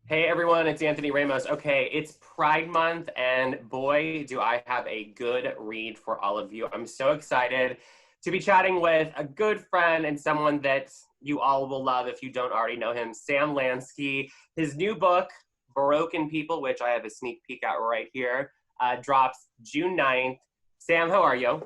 Hey everyone, it's Anthony Ramos. Okay, it's Pride Month, and boy, do I have a good read for all of you. I'm so excited to be chatting with a good friend and someone that you all will love if you don't already know him, Sam Lansky. His new book, Broken People, which I have a sneak peek at right here, drops June 9th. Sam, how are you?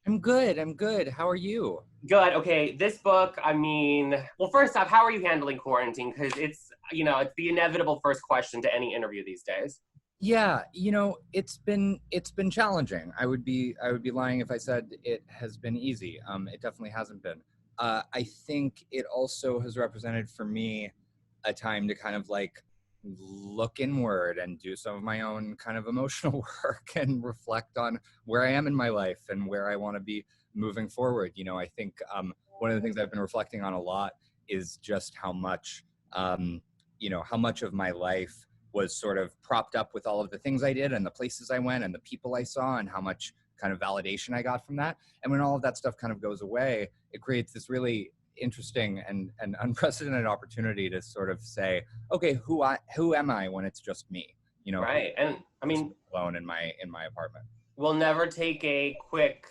I'm good. I'm good. How are you? Good. Okay, this book, I mean, well, first off, how are you handling quarantine? Because it's the inevitable first question to any interview these days. Yeah, it's been challenging. I would be lying if I said it has been easy. It definitely hasn't been. I think it also has represented for me a time to kind of like look inward and do some of my own kind of emotional work and reflect on where I am in my life and where I want to be moving forward. I think one of the things I've been reflecting on a lot is just how much of my life was sort of propped up with all of the things I did and the places I went and the people I saw and how much kind of validation I got from that. And when all of that stuff kind of goes away, it creates this really interesting and unprecedented opportunity to sort of say, okay, who am I when it's just me? Right. And I Just mean, alone in my apartment. we'll never take a quick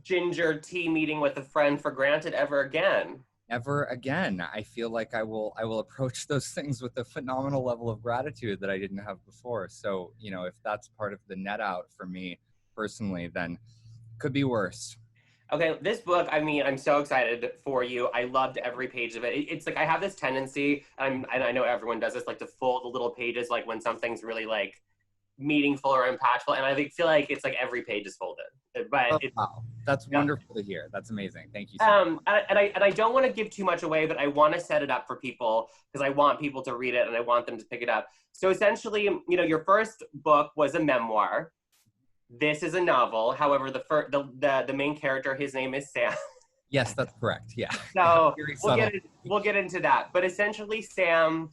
ginger tea meeting with a friend for granted ever again. Ever again. I feel like I will approach those things with a phenomenal level of gratitude that I didn't have before. So, if that's part of the net out for me personally, then could be worse. Okay, this book, I mean, I'm so excited for you. I loved every page of it. It's like I have this tendency, and I know everyone does this, like to fold the little pages, like when something's really like meaningful or impactful. And feel like it's like every page is folded. But Oh, it's wow. That's yeah. wonderful to hear. That's amazing. Thank you so much. And I don't want to give too much away, but I want to set it up for people because I want people to read it and I want them to pick it up. So essentially, your first book was a memoir. This is a novel. However, the main character, his name is Sam. Yes, that's correct. Yeah. So Very we'll subtle. get into that. But essentially, Sam,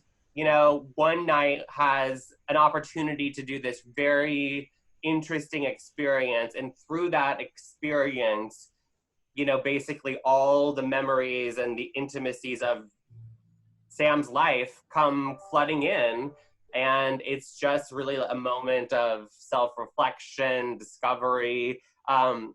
one night has an opportunity to do this very interesting experience, and through that experience, basically all the memories and the intimacies of Sam's life come flooding in. And it's just really a moment of self reflection, discovery. How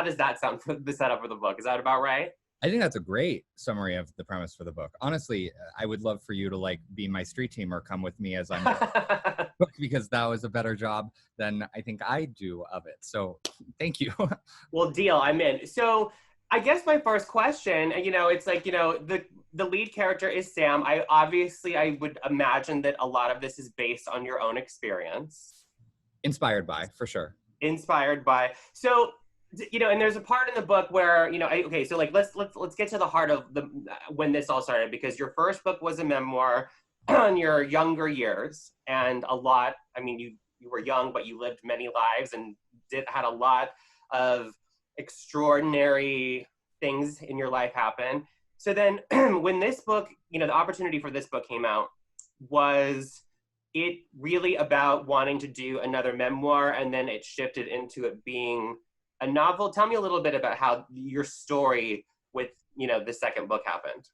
does that sound for the setup of the book? Is that about right? I think that's a great summary of the premise for the book. Honestly, I would love for you to like be my street team or come with me as I'm book because that was a better job than I think I do of it. So thank you. Well, deal. I'm in. So I guess my first question, it's like, the lead character is Sam. I would imagine that a lot of this is based on your own experience. Inspired by, for sure. Inspired by. So, and there's a part in the book where, okay, so like let's get to the heart of the when this all started, because your first book was a memoir on your younger years, and a lot. I mean, you were young, but you lived many lives and had a lot of extraordinary things in your life happen. So then when this book, the opportunity for this book came out, was it really about wanting to do another memoir, and then it shifted into it being a novel? Tell me a little bit about how your story with, the second book happened.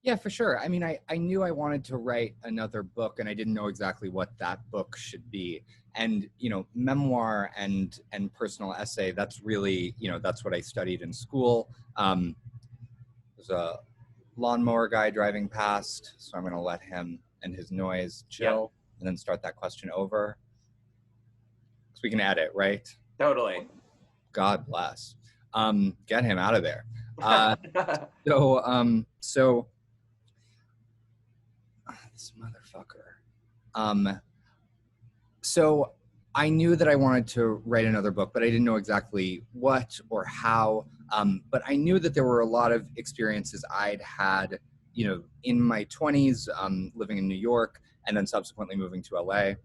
Yeah, for sure. I mean, I knew I wanted to write another book and I didn't know exactly what that book should be. And, memoir and personal essay, that's really, that's what I studied in school. There's a lawnmower guy driving past, so I'm going to let him and his noise chill and then start that question over. Because we can edit, right? Totally. God bless. Get him out of there. So this motherfucker. So I knew that I wanted to write another book, but I didn't know exactly what or how. But I knew that there were a lot of experiences I'd had, in my 20s, living in New York, and then subsequently moving to LA. I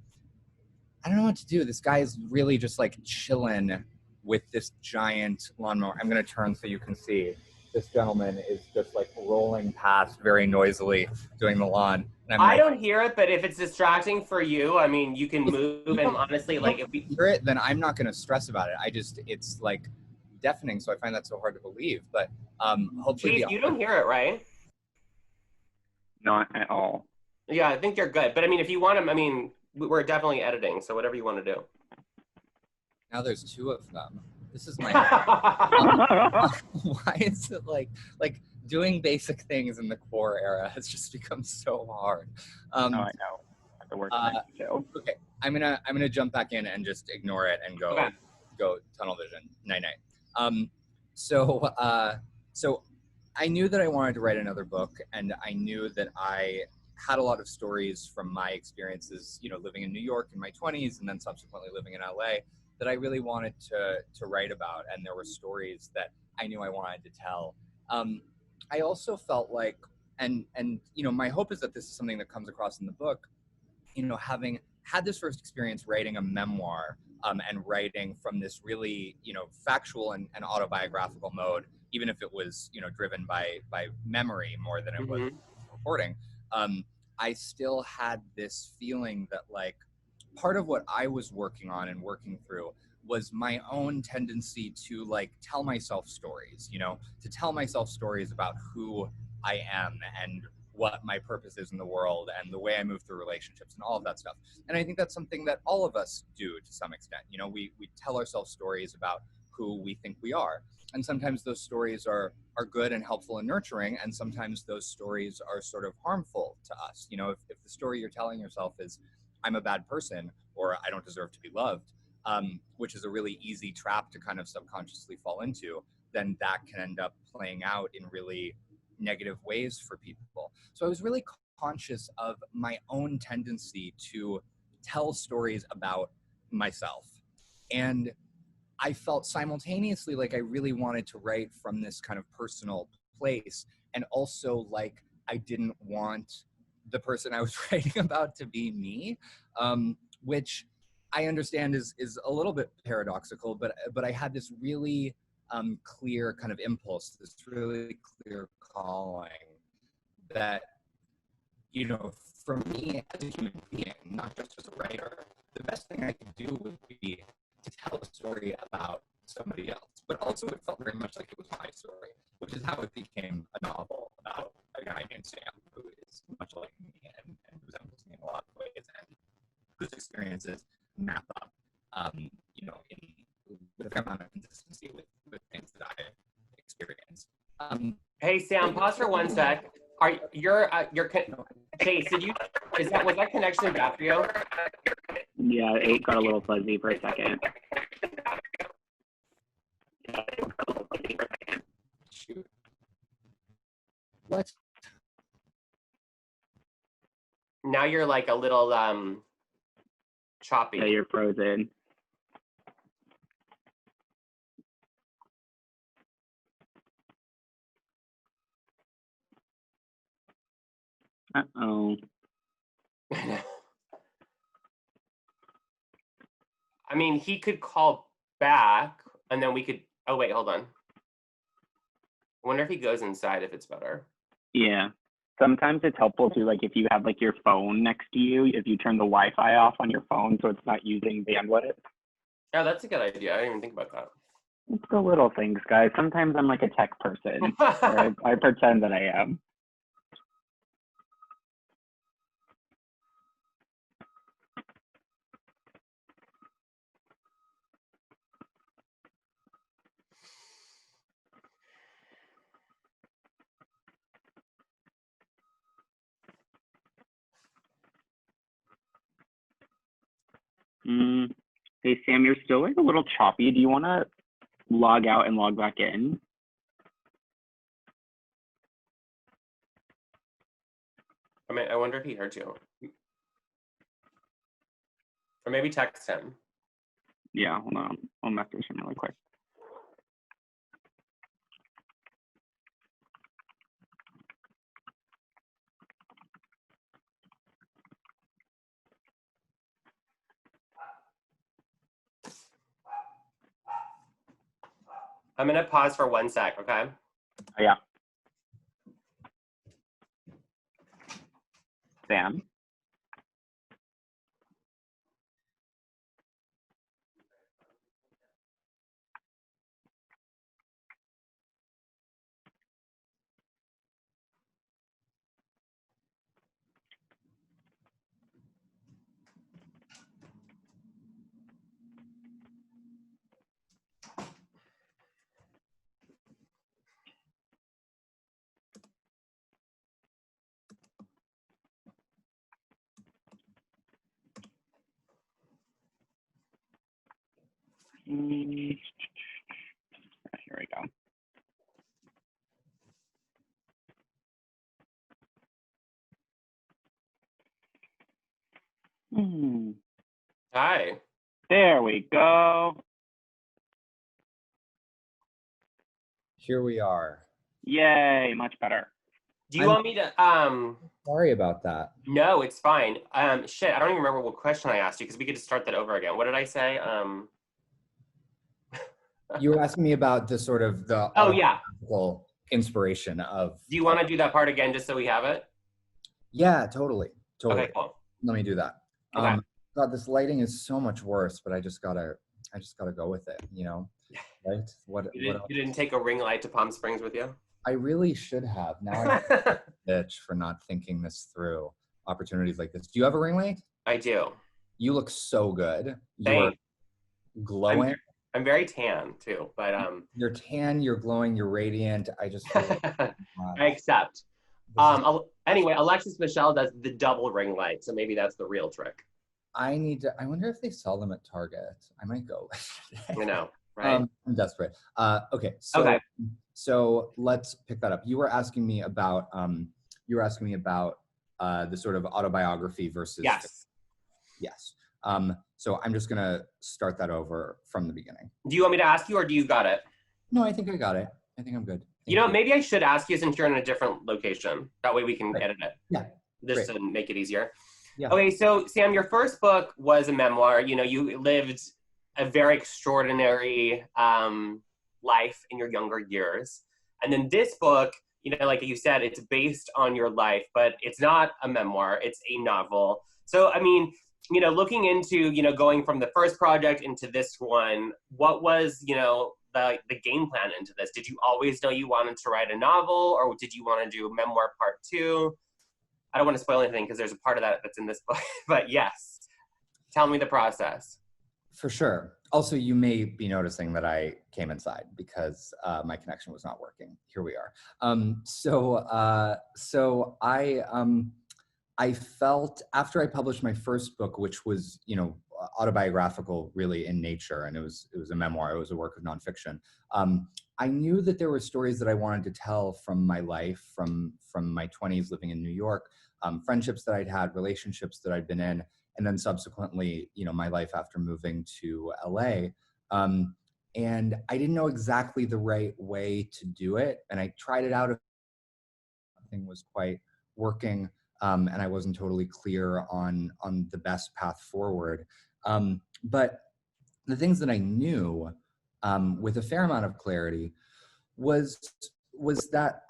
don't know what to do. This guy is really just like chilling with this giant lawnmower. I'm going to turn so you can see. This gentleman is just like rolling past very noisily doing the lawn. And I don't hear it, but if it's distracting for you, I mean, you can move, and honestly, like if we hear it, then I'm not going to stress about it. It's like deafening, so I find that so hard to believe. But hopefully, Chief, you don't hear it, right? Not at all. Yeah, I think you're good. But I mean, if you want them, I mean, we're definitely editing, so whatever you want to do. Now there's two of them. This is my Oh, why is it like doing basic things in the core era has just become so hard. I know. At the work too. Okay, I'm gonna jump back in and just ignore it and Okay. go tunnel vision. Night night. So I knew that I wanted to write another book, and I knew that I had a lot of stories from my experiences, you know, living in New York in my 20s and then subsequently living in LA that I really wanted to write about, and there were stories that I knew I wanted to tell. I also felt like, and you know, my hope is that this is something that comes across in the book. You know, having had this first experience writing a memoir and writing from this really, you know, factual and autobiographical mode, even if it was, you know, driven by memory more than it was reporting, I still had this feeling that like part of what I was working on and working through was my own tendency to like tell myself stories, you know, to tell myself stories about who I am and what my purpose is in the world and the way I move through relationships and all of that stuff. And I think that's something that all of us do to some extent. You know, we tell ourselves stories about who we think we are. And sometimes those stories are good and helpful and nurturing, and sometimes those stories are sort of harmful to us. You know, if the story you're telling yourself is, I'm a bad person, or I don't deserve to be loved, which is a really easy trap to kind of subconsciously fall into, then that can end up playing out in really negative ways for people. So I was really conscious of my own tendency to tell stories about myself. And I felt simultaneously like I really wanted to write from this kind of personal place, and also like I didn't want the person I was writing about to be me, which I understand is a little bit paradoxical, but I had this really clear kind of impulse, this really clear calling that, you know, for me as a human being, not just as a writer, the best thing I could do would be to tell a story about somebody else. But also it felt very much like it was my story, which is how it became a novel about a guy named Sam who is much like me and resembles me in a lot of ways, and whose experiences map up, you know, with a fair amount of consistency with things that I experienced. Hey Sam, pause for one sec. Are Chase? Was that connection bad for you? Yeah, it got a little fuzzy for a second. Shoot. What? Now you're like a little choppy. Yeah, you're frozen. Uh-oh. I mean, he could call back, and then we could. Oh wait, hold on. I wonder if he goes inside if it's better. Yeah. Sometimes it's helpful to, like, if you have like your phone next to you, if you turn the Wi-Fi off on your phone so it's not using bandwidth. Oh, that's a good idea. I didn't even think about that. It's the little things, guys. Sometimes I'm like a tech person. I pretend that I am. Hey, Sam, you're still like a little choppy. Do you want to log out and log back in? I mean, I wonder if he heard you. Or maybe text him. Yeah, hold on. I'll message him really quick. I'm gonna pause for 1 sec, okay? Oh, yeah. Sam? Here we go. Hi. There we go. Here we are. Yay, much better. Do you want me to, Sorry about that. no, it's fine. Shit, I don't even remember what question I asked you because we could just start that over again. What did I say? You were asking me about the sort of the Oh, yeah. autobiographical inspiration of. Do you want to do that part again just so we have it? Yeah, totally. Okay, cool. Let me do that. Okay. God, this lighting is so much worse, but I just gotta go with it, you know? Right? You didn't take a ring light to Palm Springs with you? I really should have. Now I have bitch for not thinking this through. Opportunities like this. Do you have a ring light? I do. You look so good. You're Thanks. glowing. I'm very tan too, but You're tan, you're glowing, you're radiant. I just feel like, I accept. Anyway, Alexis Michelle does the double ring light, so maybe that's the real trick. I wonder if they sell them at Target. I might go. You know, right? I'm desperate. Okay. So let's pick that up. You were asking me about the sort of autobiography versus. Yes. Yes. So I'm just gonna start that over from the beginning. Do you want me to ask you, or do you got it? No, I think I got it. I think I'm good. You know, maybe I should ask you since you're in a different location. That way we can edit it. Yeah. Just to make it easier. Yeah. Okay, so Sam, your first book was a memoir. You know, you lived a very extraordinary life in your younger years. And then this book, you know, like you said, it's based on your life, but it's not a memoir, it's a novel. So, I mean, you know, looking into, you know, going from the first project into this one, what was, you know, the game plan into this? Did you always know you wanted to write a novel, or did you want to do memoir part 2? I don't want to spoil anything because there's a part of that that's in this book, but yes, tell me the process. For sure. Also, you may be noticing that I came inside because my connection was not working. Here we are. So I felt after I published my first book, which was, you know, autobiographical really in nature, and it was a memoir, it was a work of nonfiction. I knew that there were stories that I wanted to tell from my life, from my 20s living in New York, friendships that I'd had, relationships that I'd been in, and then subsequently, you know, my life after moving to LA. And I didn't know exactly the right way to do it. And I tried it out. Nothing was quite working. And I wasn't totally clear on the best path forward. But the things that I knew with a fair amount of clarity was that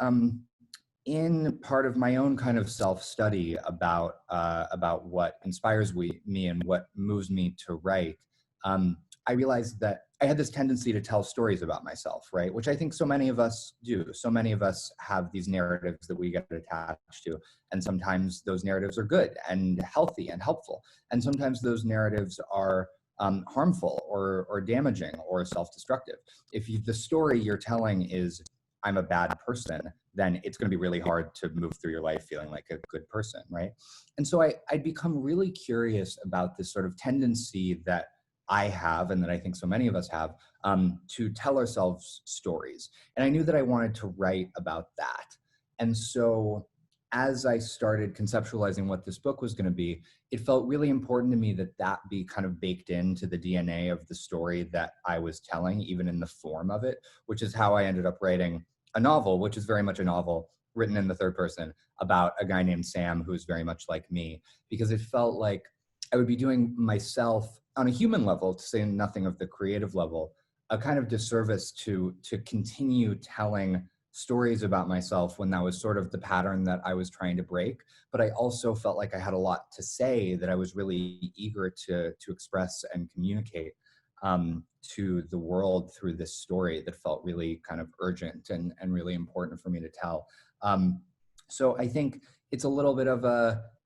in part of my own kind of self-study about what inspires me and what moves me to write, I realized that I had this tendency to tell stories about myself, right? Which I think so many of us do. So many of us have these narratives that we get attached to. And sometimes those narratives are good and healthy and helpful. And sometimes those narratives are harmful or damaging or self-destructive. If the story you're telling is, I'm a bad person, then it's going to be really hard to move through your life feeling like a good person, right? And so I'd become really curious about this sort of tendency that I have, and that I think so many of us have, to tell ourselves stories. And I knew that I wanted to write about that. And so as I started conceptualizing what this book was going to be, it felt really important to me that that be kind of baked into the DNA of the story that I was telling, even in the form of it, which is how I ended up writing a novel, which is very much a novel written in the third person about a guy named Sam who's very much like me, because it felt like I would be doing myself on a human level, to say nothing of the creative level, a kind of disservice to continue telling stories about myself when that was sort of the pattern that I was trying to break. But I also felt like I had a lot to say that I was really eager to express and communicate to the world through this story that felt really kind of urgent and really important for me to tell. So I think it's a little bit of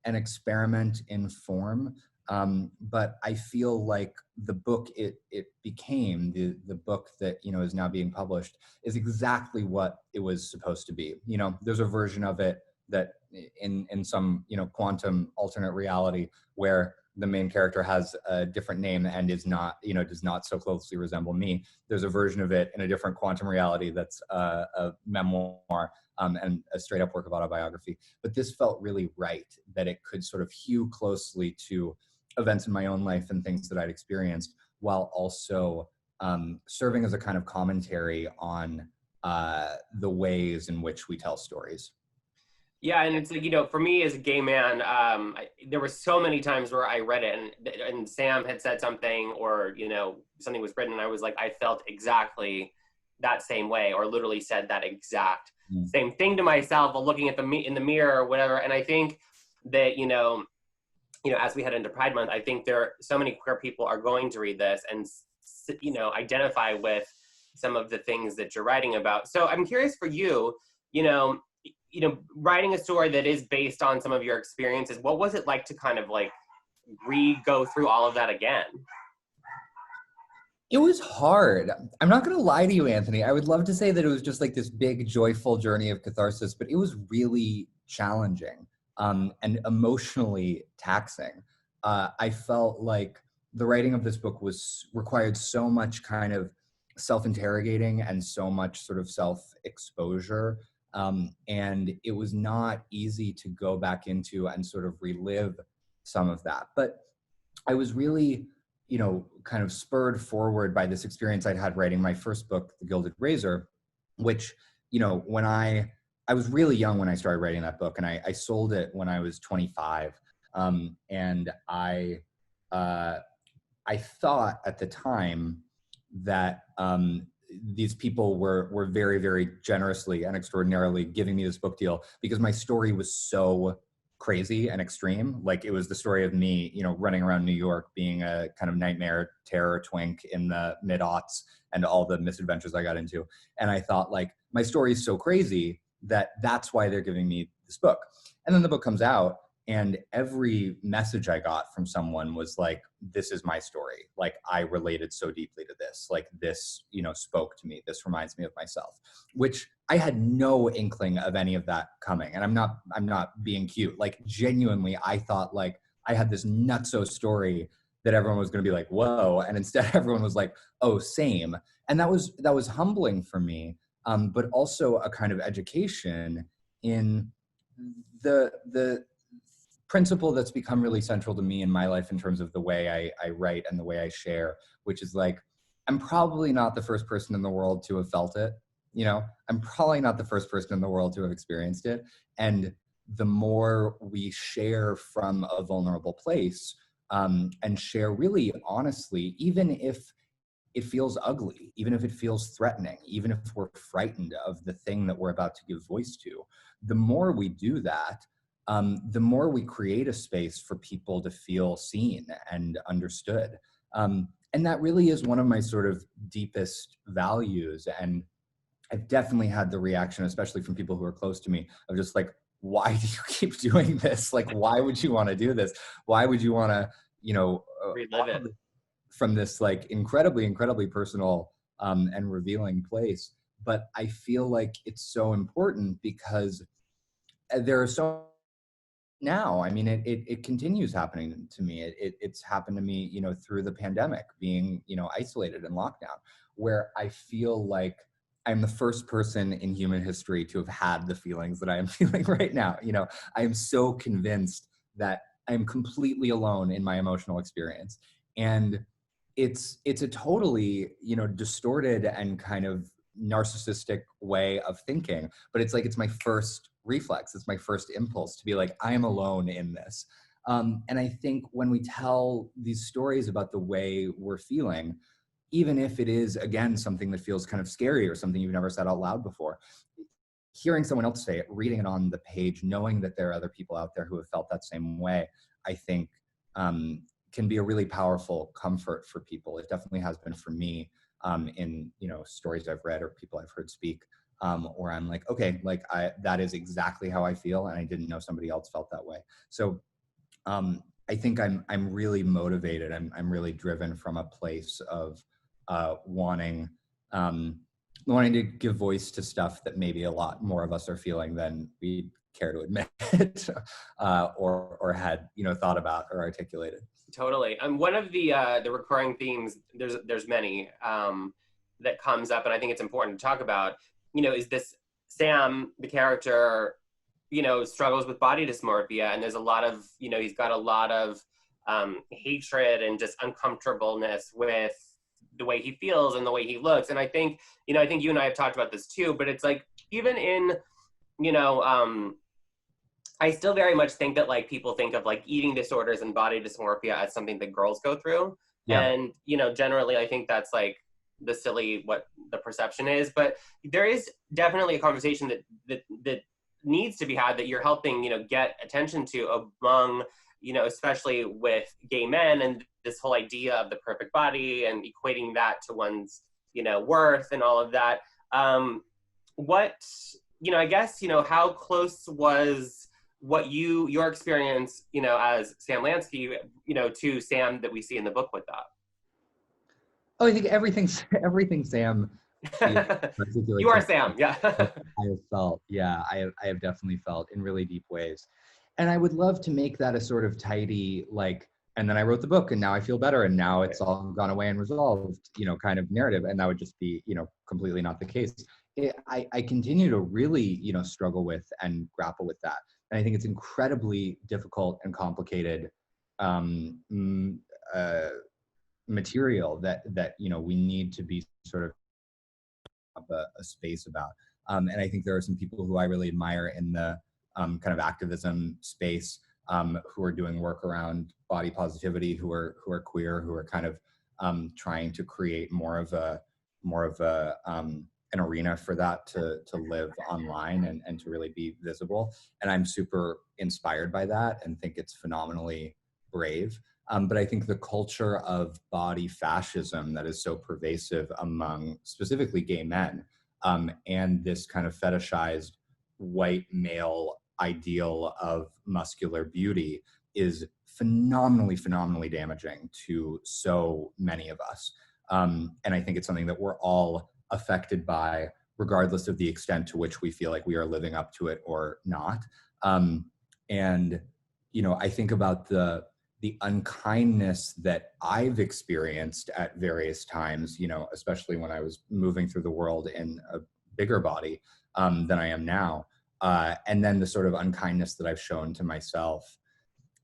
an experiment in form. But I feel like the book it became, the book that, you know, is now being published, is exactly what it was supposed to be. You know, there's a version of it that in some, you know, quantum alternate reality where the main character has a different name and is not, does not so closely resemble me. There's a version of it in a different quantum reality that's a memoir and a straight up work of autobiography. But this felt really right, that it could sort of hew closely to events in my own life and things that I'd experienced, while also serving as a kind of commentary on the ways in which we tell stories. Yeah, and it's like, for me as a gay man, there were so many times where I read it and Sam had said something, or, something was written and I was like, I felt exactly that same way, or literally said that exact same thing to myself while looking at in the mirror or whatever. And I think that, as we head into Pride Month, I think so many queer people are going to read this and, identify with some of the things that you're writing about. So I'm curious for you, writing a story that is based on some of your experiences, what was it like to kind of like go through all of that again? It was hard. I'm not going to lie to you, Anthony. I would love to say that it was just like this big, joyful journey of catharsis, but it was really challenging and emotionally taxing. I felt like the writing of this book required so much kind of self-interrogating and so much sort of self-exposure. And it was not easy to go back into and sort of relive some of that. But I was really, kind of spurred forward by this experience I'd had writing my first book, The Gilded Razor, which, when I was really young when I started writing that book, and I sold it when I was 25. And I thought at the time that these people were very, very generously and extraordinarily giving me this book deal because my story was so crazy and extreme. Like, it was the story of me, running around New York being a kind of nightmare terror twink in the mid-aughts and all the misadventures I got into. And I thought, like, my story is so crazy that that's why they're giving me this book. And then the book comes out, and every message I got from someone was like, this is my story. Like, I related so deeply to this. Like, this, spoke to me. This reminds me of myself, which I had no inkling of any of that coming. And I'm not being cute. Like, genuinely, I thought like I had this nutso story that everyone was going to be like, whoa. And instead everyone was like, oh, same. And that was humbling for me. But also a kind of education in the principle that's become really central to me in my life in terms of the way I write and the way I share, which is like, I'm probably not the first person in the world to have felt it. I'm probably not the first person in the world to have experienced it. And the more we share from a vulnerable place and share really honestly, even if it feels ugly, even if it feels threatening, even if we're frightened of the thing that we're about to give voice to, the more we do that, the more we create a space for people to feel seen and understood. And that really is one of my sort of deepest values. And I've definitely had the reaction, especially from people who are close to me, of just like, why do you keep doing this? Like, why would you want to do this? Why would you want to, relive it from this like incredibly, incredibly personal and revealing place? But I feel like it's so important because there are so now, I mean, it continues happening to me. It's happened to me, through the pandemic, being, isolated in lockdown, where I feel like I'm the first person in human history to have had the feelings that I am feeling right now. I am so convinced that I'm completely alone in my emotional experience. And it's a totally, distorted and kind of narcissistic way of thinking, but it's like, it's my first reflex. It's my first impulse to be like, I am alone in this. And I think when we tell these stories about the way we're feeling, even if it is, again, something that feels kind of scary or something you've never said out loud before, hearing someone else say it, reading it on the page, knowing that there are other people out there who have felt that same way, I think can be a really powerful comfort for people. It definitely has been for me in, stories I've read or people I've heard speak, where I'm like, okay, like that is exactly how I feel. And I didn't know somebody else felt that way. So I think I'm really motivated. I'm really driven from a place of wanting to give voice to stuff that maybe a lot more of us are feeling than we care to admit or had, thought about or articulated. Totally. And one of the recurring themes, there's many, that comes up, and I think it's important to talk about, is this Sam, the character, struggles with body dysmorphia, and there's a lot of, he's got a lot of hatred and just uncomfortableness with the way he feels and the way he looks. And I think you and I have talked about this too, but it's like, even in, I still very much think that like people think of like eating disorders and body dysmorphia as something that girls go through. Yeah. And, generally I think that's like what the perception is, but there is definitely a conversation that needs to be had, that you're helping, get attention to among, especially with gay men, and this whole idea of the perfect body and equating that to one's, worth and all of that. I guess, how close was your experience, as Sam Lansky, to Sam that we see in the book with that? Oh, I think everything Sam. You are Sam, yeah. I have felt, yeah, I have definitely felt in really deep ways. And I would love to make that a sort of tidy, like, and then I wrote the book and now I feel better and now it's all gone away and resolved, kind of narrative. And that would just be, completely not the case. I continue to really, struggle with and grapple with that. And I think it's incredibly difficult and complicated material that we need to be sort of a space about. And I think there are some people who I really admire in the kind of activism space, who are doing work around body positivity, who are queer, who are kind of trying to create more of an arena for that to live online and to really be visible. And I'm super inspired by that and think it's phenomenally brave. But I think the culture of body fascism that is so pervasive among specifically gay men, and this kind of fetishized white male ideal of muscular beauty is phenomenally damaging to so many of us. And I think it's something that we're all affected by, regardless of the extent to which we feel like we are living up to it or not. And, I think about the unkindness that I've experienced at various times, especially when I was moving through the world in a bigger body than I am now. And then the sort of unkindness that I've shown to myself.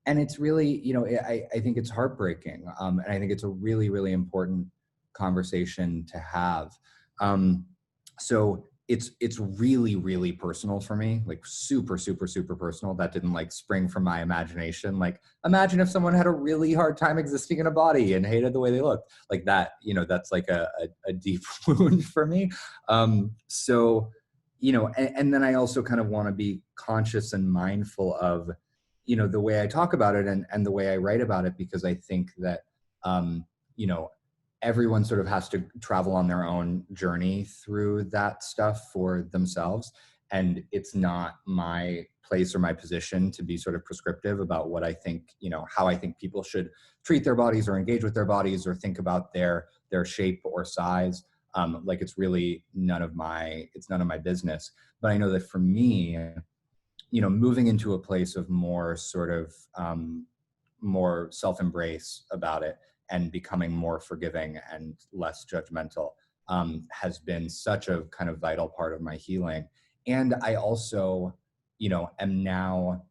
And it's really, I think it's heartbreaking. And I think it's a really important conversation to have. So it's really personal for me, like super personal. That didn't like spring from my imagination. Like, imagine if someone had a really hard time existing in a body and hated the way they looked, like that, that's like a deep wound for me. So, and then I also kind of want to be conscious and mindful of, the way I talk about it and the way I write about it, because I think that, everyone sort of has to travel on their own journey through that stuff for themselves. And it's not my place or my position to be sort of prescriptive about what I think, how I think people should treat their bodies or engage with their bodies or think about their shape or size. Like it's really none of my business. But I know that for me, moving into a place of more sort of more self-embrace about it and becoming more forgiving and less judgmental has been such a kind of vital part of my healing. And I also, am now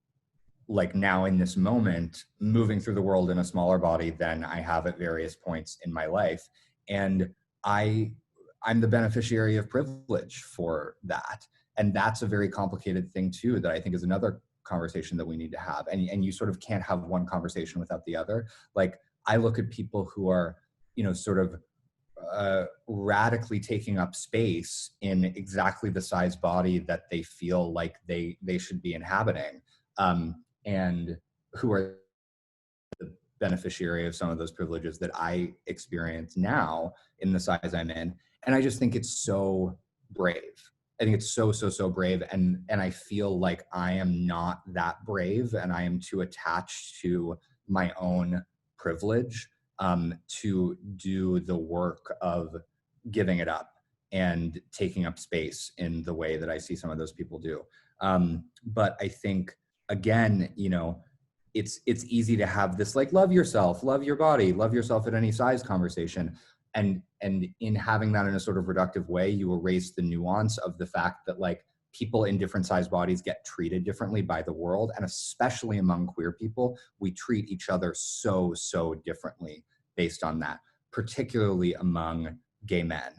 in this moment, moving through the world in a smaller body than I have at various points in my life. And I'm the beneficiary of privilege for that. And that's a very complicated thing too, that I think is another conversation that we need to have. And you sort of can't have one conversation without the other. Like, I look at people who are, sort of radically taking up space in exactly the size body that they feel like they should be inhabiting, and who are the beneficiary of some of those privileges that I experience now in the size I'm in. And I just think it's so brave. I think it's so brave. And I feel like I am not that brave, and I am too attached to my own privilege to do the work of giving it up and taking up space in the way that I see some of those people do. But I think, again, you know, it's easy to have this like love yourself, love your body, love yourself at any size conversation. And in having that in a sort of reductive way, you erase the nuance of the fact that like people in different size bodies get treated differently by the world. And especially among queer people, we treat each other so differently based on that, particularly among gay men.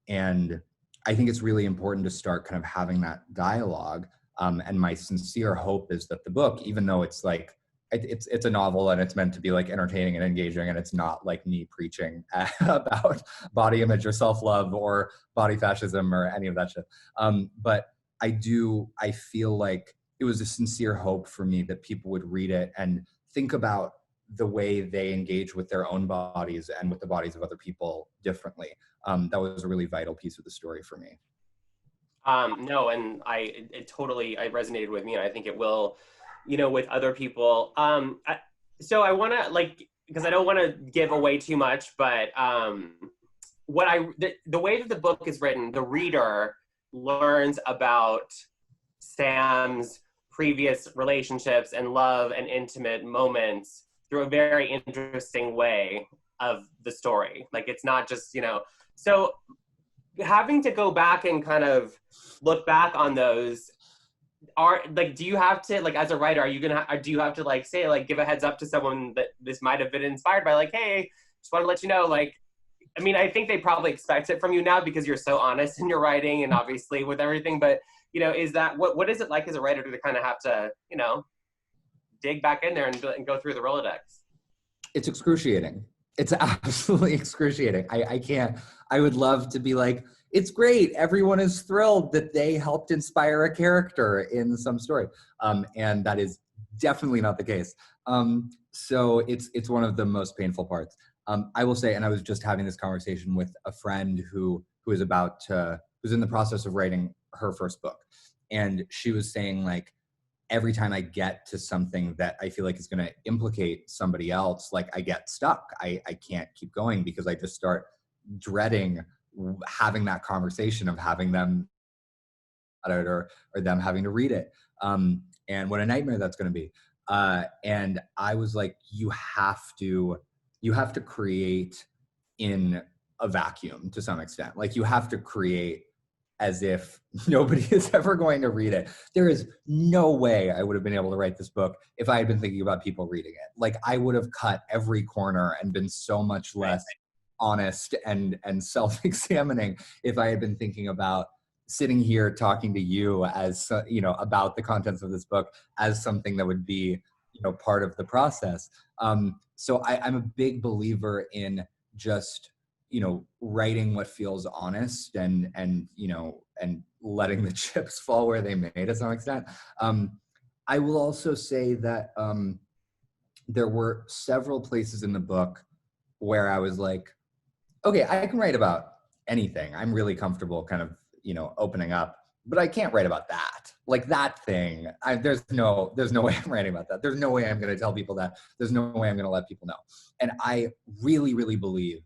And I think it's really important to start kind of having that dialogue. And my sincere hope is that the book, even though it's like, it's a novel and it's meant to be like entertaining and engaging, and it's not like me preaching about body image or self-love or body fascism or any of that shit. But I feel like it was a sincere hope for me that people would read it and think about the way they engage with their own bodies and with the bodies of other people differently. That was a really vital piece of the story for me. No, and it totally resonated with me, and I think it will, you know, with other people. So I want to like, because I don't want to give away too much, but the way that the book is written, the reader learns about Sam's previous relationships and love and intimate moments through a very interesting way of the story. Like, it's not just, you know, so having to go back and kind of look back on those, are like, do you have to, like, as a writer, are you gonna do you have to like say, like, give a heads up to someone that this might have been inspired by, like, hey, just want to let you know, like, I mean, I think they probably expect it from you now because you're so honest in your writing and obviously with everything, but, you know, is that what is it like as a writer to kind of have to, you know, dig back in there and go through the Rolodex? It's excruciating. It's absolutely excruciating. I would love to be like, it's great, everyone is thrilled that they helped inspire a character in some story. And that is definitely not the case. So it's one of the most painful parts. I will say, and I was just having this conversation with a friend who's in the process of writing her first book. And she was saying, like, every time I get to something that I feel like is going to implicate somebody else, like, I get stuck. I can't keep going because I just start dreading having that conversation of having them or them having to read it. And what a nightmare that's going to be. And I was like, you have to create in a vacuum to some extent. Like, you have to create as if nobody is ever going to read it. There is no way I would have been able to write this book if I had been thinking about people reading it. Like, I would have cut every corner and been so much less honest and self-examining if I had been thinking about sitting here talking to you as, you know, about the contents of this book as something that would be, you know, part of the process. So I'm a big believer in just, you know, writing what feels honest and you know, and letting the chips fall where they may to some extent. I will also say that there were several places in the book where I was like, okay, I can write about anything. I'm really comfortable kind of, you know, opening up, but I can't write about that. Like, that thing, there's no way I'm writing about that. There's no way I'm going to tell people that. There's no way I'm going to let people know. And I really, really believe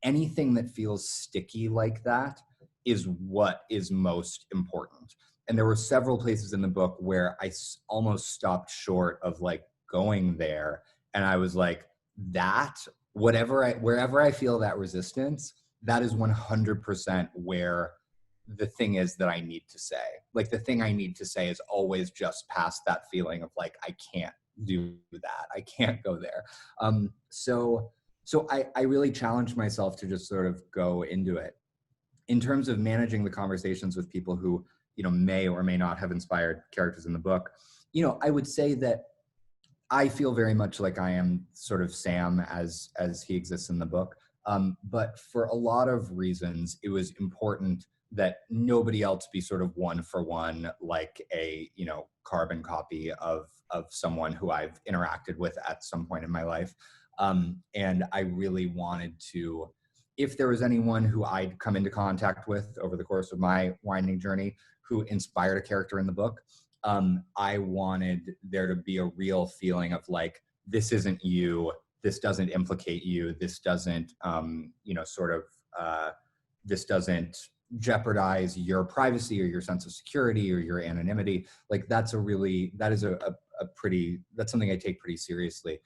anything that feels sticky like that is what is most important. And there were several places in the book where I almost stopped short of like going there. And I was like, that, wherever I feel that resistance, that is 100% where the thing is that I need to say. Like, the thing I need to say is always just past that feeling of like, I can't do that. I can't go there. So I really challenged myself to just sort of go into it. In terms of managing the conversations with people who, you know, may or may not have inspired characters in the book, you know, I would say that I feel very much like I am sort of Sam as he exists in the book. But for a lot of reasons, it was important that nobody else be sort of one for one, like a, you know, carbon copy of someone who I've interacted with at some point in my life. And I really wanted to, if there was anyone who I'd come into contact with over the course of my winding journey who inspired a character in the book, I wanted there to be a real feeling of like, this isn't you, this doesn't implicate you, this doesn't, you know, sort of, this doesn't jeopardize your privacy or your sense of security or your anonymity. Like that's something I take pretty seriously,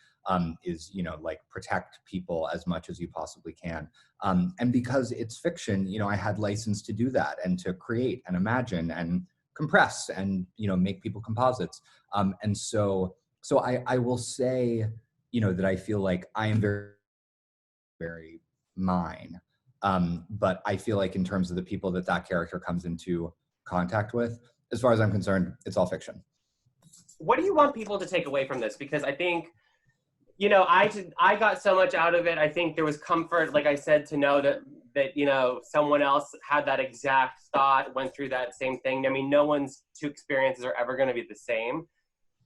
is, like protect people as much as you possibly can. And because it's fiction, I had license to do that and to create and imagine and compress and, make people composites. And so I will say, that I feel like I am very, very mine. But I feel like in terms of the people that character comes into contact with, as far as I'm concerned, it's all fiction. What do you want people to take away from this? Because I think, I got so much out of it. I think there was comfort, like I said, to know that someone else had that exact thought, went through that same thing. I mean, no one's two experiences are ever going to be the same.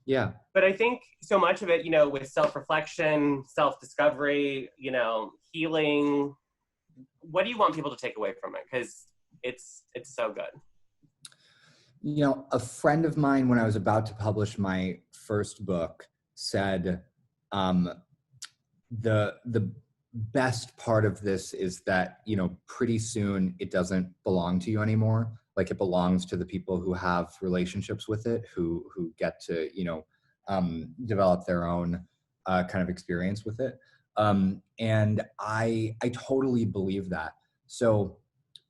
Yeah. But I think so much of it, with self-reflection, self-discovery, healing, what do you want people to take away from it? Because it's so good. A friend of mine, when I was about to publish my first book, said, the best part of this is that, pretty soon it doesn't belong to you anymore. Like it belongs to the people who have relationships with it, who get to, develop their own kind of experience with it. And I totally believe that. So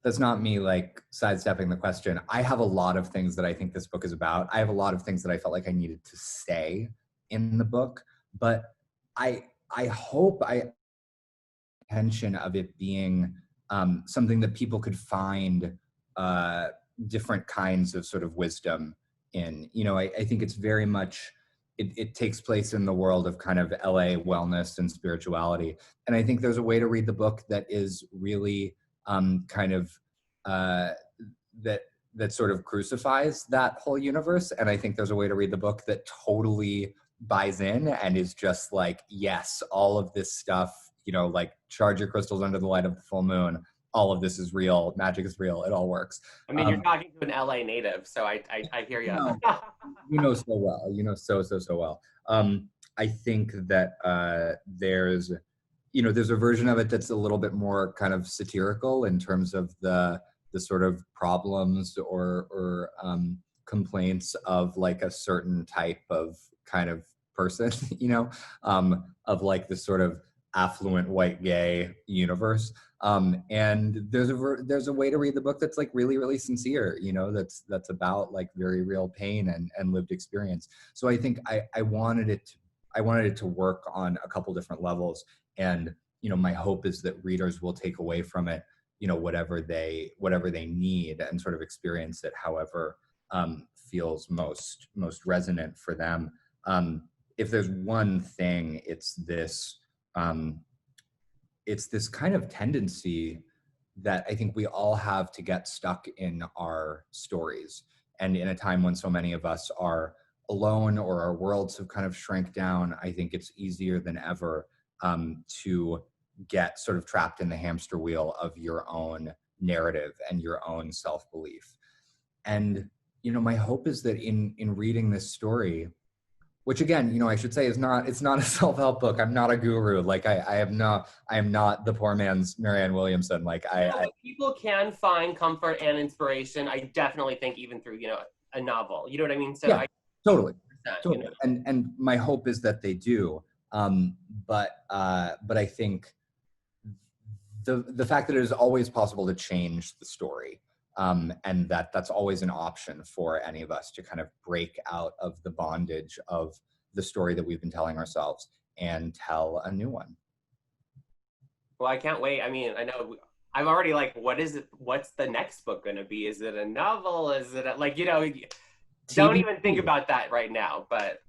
that's not me like sidestepping the question. I have a lot of things that I think this book is about. I have a lot of things that I felt like I needed to say in the book, but I hope intention of it being something that people could find different kinds of sort of wisdom in. I think it's very much, it takes place in the world of kind of LA wellness and spirituality. And I think there's a way to read the book that is really kind of that sort of crucifies that whole universe. And I think there's a way to read the book that totally buys in and is just like, yes, all of this stuff, like charge your crystals under the light of the full moon. All of this is real. Magic is real. It all works. I mean, you're talking to an LA native, so I hear you. So well. So well. I think that there's a version of it that's a little bit more kind of satirical in terms of the sort of problems or complaints of like a certain type of kind of person, of like this sort of affluent white gay universe. And there's a way to read the book that's like really, really sincere, that's about like very real pain and lived experience. So I think I wanted it to work on a couple different levels. And, my hope is that readers will take away from it, whatever they need and sort of experience it however feels most resonant for them. If there's one thing, it's this kind of tendency that I think we all have to get stuck in our stories. And in a time when so many of us are alone or our worlds have kind of shrank down, I think it's easier than ever to get sort of trapped in the hamster wheel of your own narrative and your own self-belief. And, my hope is that in reading this story, which again, I should say it's not a self-help book. I'm not a guru. Like I am not the poor man's Marianne Williamson. Like people can find comfort and inspiration. I definitely think even through, a novel, you know what I mean? So yeah, totally. You know? And my hope is that they do. But I think the fact that it is always possible to change the story, and that's always an option for any of us to kind of break out of the bondage of the story that we've been telling ourselves and tell a new one. Well, I can't wait. I mean, I know I'm already like, what is it? What's the next book going to be? Is it a novel? Is it don't even think about that right now. But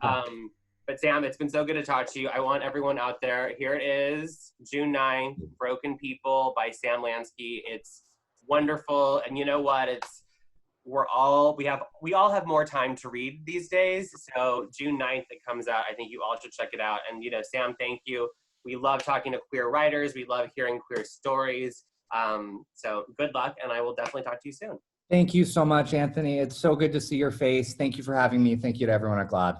Sam, it's been so good to talk to you. I want everyone out there. Here it is, June 9th, Broken People by Sam Lansky. It's wonderful. And you know what? We all have more time to read these days. So June 9th it comes out. I think you all should check it out. And Sam, thank you. We love talking to queer writers. We love hearing queer stories. So good luck, and I will definitely talk to you soon. Thank you so much, Anthony. It's so good to see your face. Thank you for having me. Thank you to everyone at GLAAD.